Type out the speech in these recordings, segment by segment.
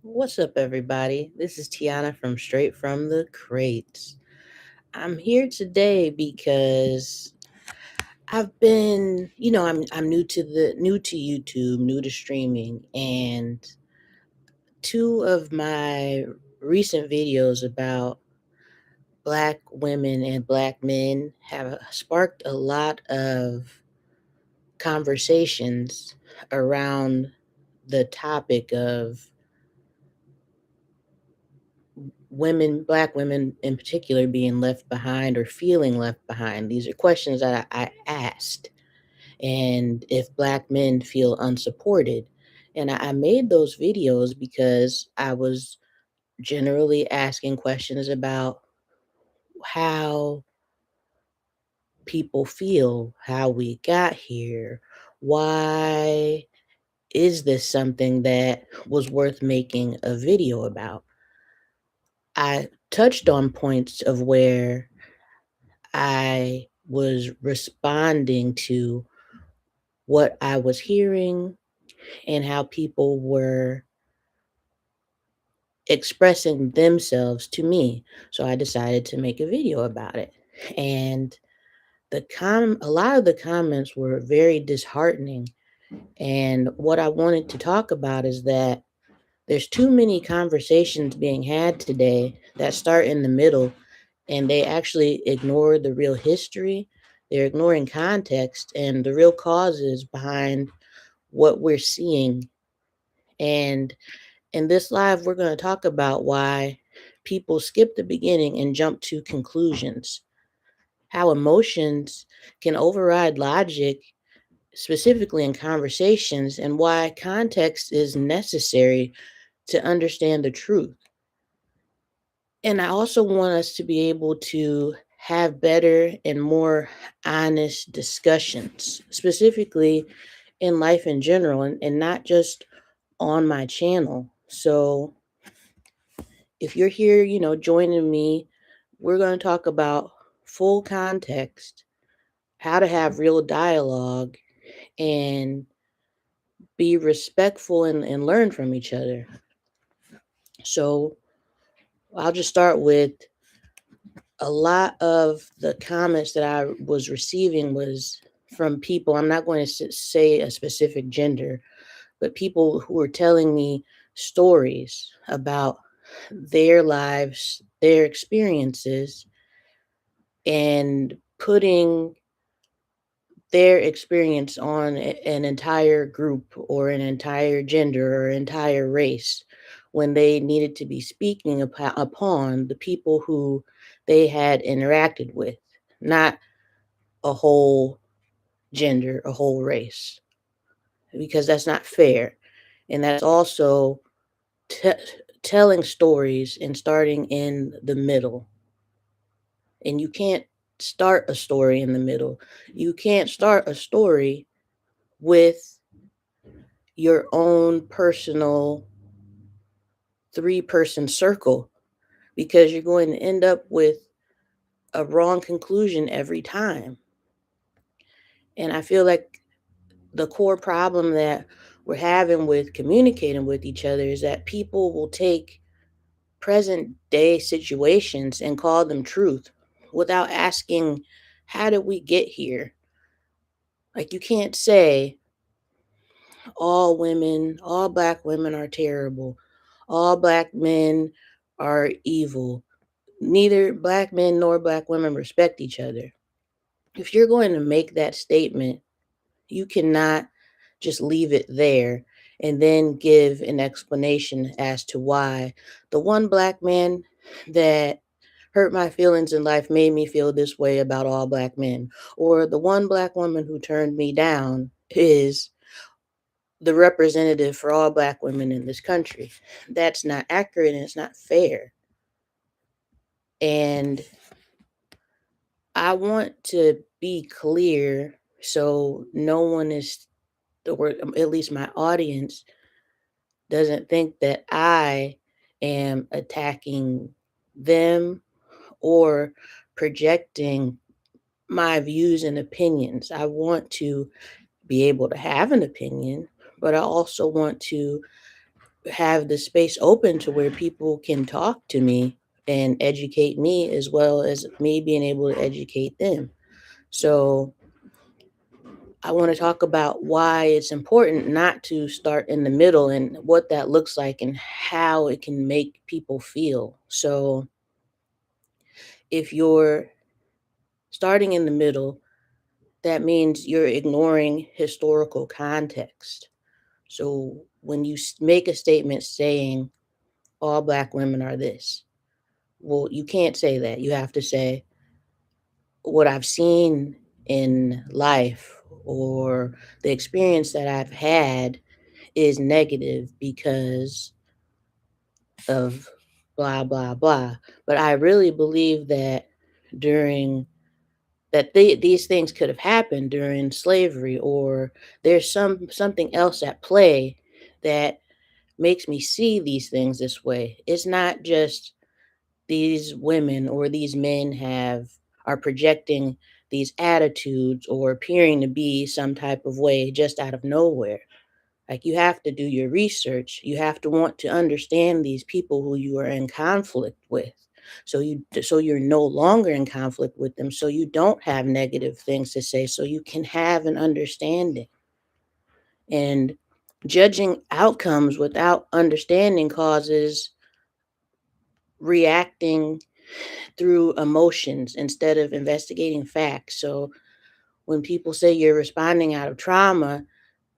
What's up, everybody? This is Tiana from Straight from the Crates. I'm here today because I've been, I'm new to YouTube, new to streaming, and two of my recent videos about black women and black men have sparked a lot of conversations around the topic of women, black women in particular, being left behind or feeling left behind. These are questions that I asked, and if black men feel unsupported. And I made those videos because I was generally asking questions about how people feel, how we got here, why is this something that was worth making a video about? I touched on points of where I was responding to what I was hearing and how people were expressing themselves to me. So I decided to make a video about it. And a lot of the comments were very disheartening. And what I wanted to talk about is that there's too many conversations being had today that start in the middle and they actually ignore the real history. They're ignoring context and the real causes behind what we're seeing. And in this live, we're going to talk about why people skip the beginning and jump to conclusions, how emotions can override logic, specifically in conversations, and why context is necessary to understand the truth. And I also want us to be able to have better and more honest discussions, specifically in life in general, and not just on my channel. So if you're here, joining me, we're going to talk about full context, how to have real dialogue, and be respectful and learn from each other. So I'll just start with a lot of the comments that I was receiving was from people. I'm not going to say a specific gender, but people who were telling me stories about their lives, their experiences, and putting their experience on an entire group or an entire gender or entire race when they needed to be speaking upon the people who they had interacted with, not a whole gender, a whole race, because that's not fair. And that's also t- telling stories and starting in the middle. And you can't start a story in the middle. You can't start a story with your own personal three-person circle because you're going to end up with a wrong conclusion every time. And I feel like the core problem that we're having with communicating with each other is that people will take present day situations and call them truth without asking, how did we get here? Like, you can't say all black women are terrible, all black men are evil. Neither black men nor black women respect each other. If you're going to make that statement, you cannot just leave it there and then give an explanation as to why the one black man that hurt my feelings in life made me feel this way about all black men, or the one black woman who turned me down is the representative for all black women in this country. That's not accurate and it's not fair. And I want to be clear so no one is, or at least my audience, doesn't think that I am attacking them or projecting my views and opinions. I want to be able to have an opinion, but I also want to have the space open to where people can talk to me and educate me as well as me being able to educate them. So I want to talk about why it's important not to start in the middle and what that looks like and how it can make people feel. So if you're starting in the middle, that means you're ignoring historical context. So when you make a statement saying all Black women are this, well, you can't say that. You have to say what I've seen in life or the experience that I've had is negative because of blah, blah, blah. But I really believe that during these things could have happened during slavery, or there's something else at play that makes me see these things this way. It's not just these women or these men are projecting these attitudes or appearing to be some type of way just out of nowhere. Like, you have to do your research. You have to want to understand these people who you are in conflict with. So you're no longer in conflict with them. So you don't have negative things to say. So you can have an understanding. And judging outcomes without understanding causes reacting through emotions instead of investigating facts. So when people say you're responding out of trauma,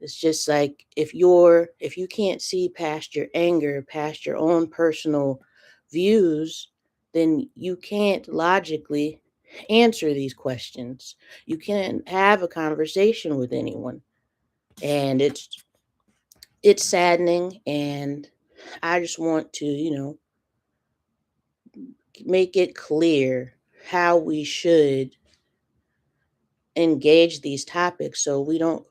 it's just like if you can't see past your anger, past your own personal views, then you can't logically answer these questions. You can't have a conversation with anyone. And it's saddening, and I just want to, make it clear how we should engage these topics so we don't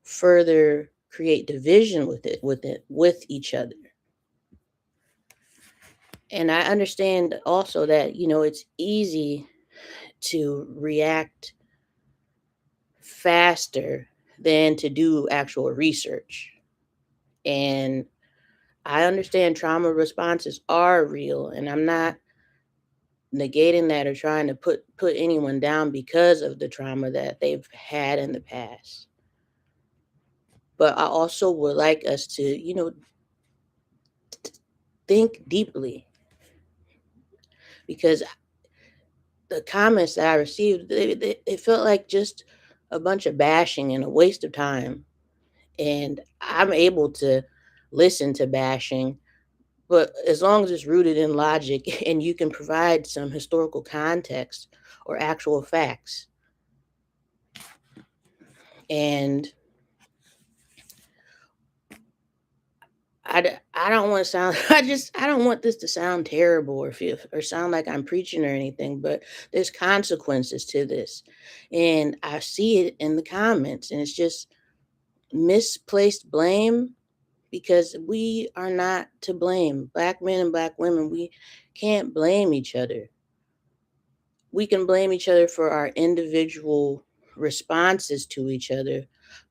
further create division with each other. And I understand also that, it's easy to react faster than to do actual research. And I understand trauma responses are real, and I'm not negating that or trying to put anyone down because of the trauma that they've had in the past. But I also would like us to, think deeply, because the comments that I received, it felt like just a bunch of bashing and a waste of time. And I'm able to listen to bashing, but as long as it's rooted in logic and you can provide some historical context or actual facts. And I don't want to sound I don't want this to sound terrible or sound like I'm preaching or anything, but there's consequences to this. And I see it in the comments, and it's just misplaced blame, because we are not to blame. Black men and Black women, we can't blame each other. We can blame each other for our individual responses to each other,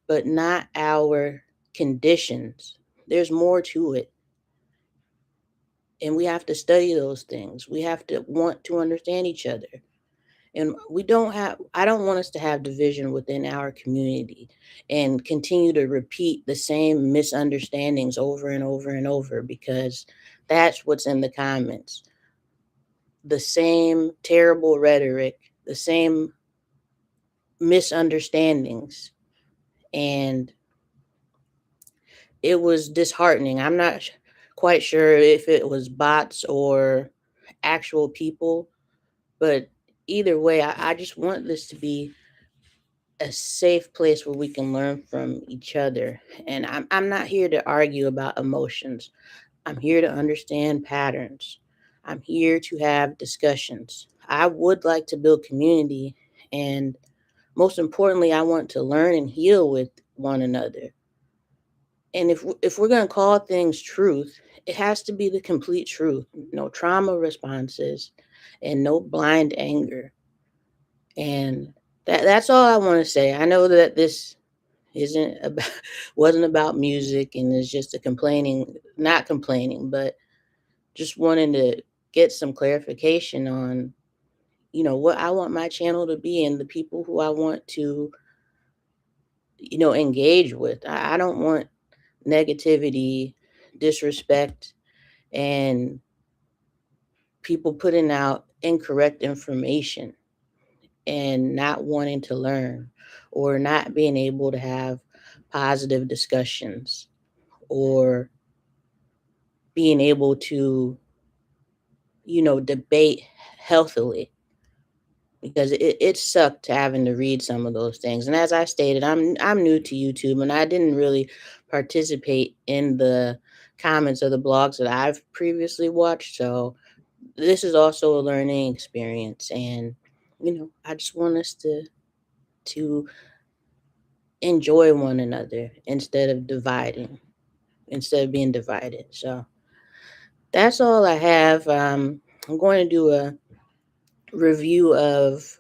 but not our conditions. There's more to it. And we have to study those things. We have to want to understand each other. And I don't want us to have division within our community and continue to repeat the same misunderstandings over and over and over, because that's what's in the comments. The same terrible rhetoric, the same misunderstandings. And it was disheartening. I'm not quite sure if it was bots or actual people, but either way, I just want this to be a safe place where we can learn from each other. And I'm not here to argue about emotions. I'm here to understand patterns. I'm here to have discussions. I would like to build community, and most importantly, I want to learn and heal with one another. And if we're going to call things truth, it has to be the complete truth. No trauma responses and no blind anger. And that's all I want to say. I know that this isn't about wasn't about music and is just a complaining not complaining, but just wanting to get some clarification on, what I want my channel to be and the people who I want to, engage with. I don't want negativity, disrespect, and people putting out incorrect information and not wanting to learn or not being able to have positive discussions or being able to, debate healthily because it sucked having to read some of those things. And as I stated, I'm new to YouTube and I didn't really participate in the comments of the blogs that I've previously watched. So this is also a learning experience and I just want us to enjoy one another instead of being divided. So that's all I have. I'm going to do a review of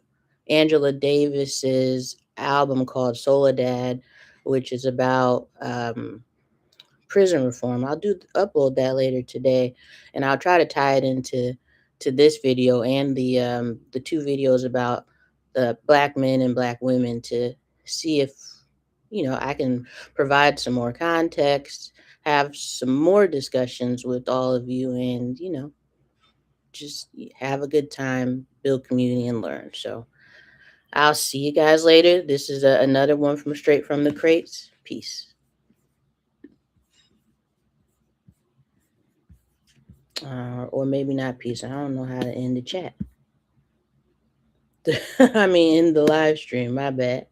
Angela Davis's album called Soledad, which is about prison reform. I'll do upload that later today, and I'll try to tie it into this video and the two videos about the black men and black women to see if I can provide some more context, have some more discussions with all of you, and just have a good time, build community, and learn. So I'll see you guys later. This is another one from Straight from the Crates. Peace. Or maybe not peace. I don't know how to end the chat. I mean, in the live stream. My bad.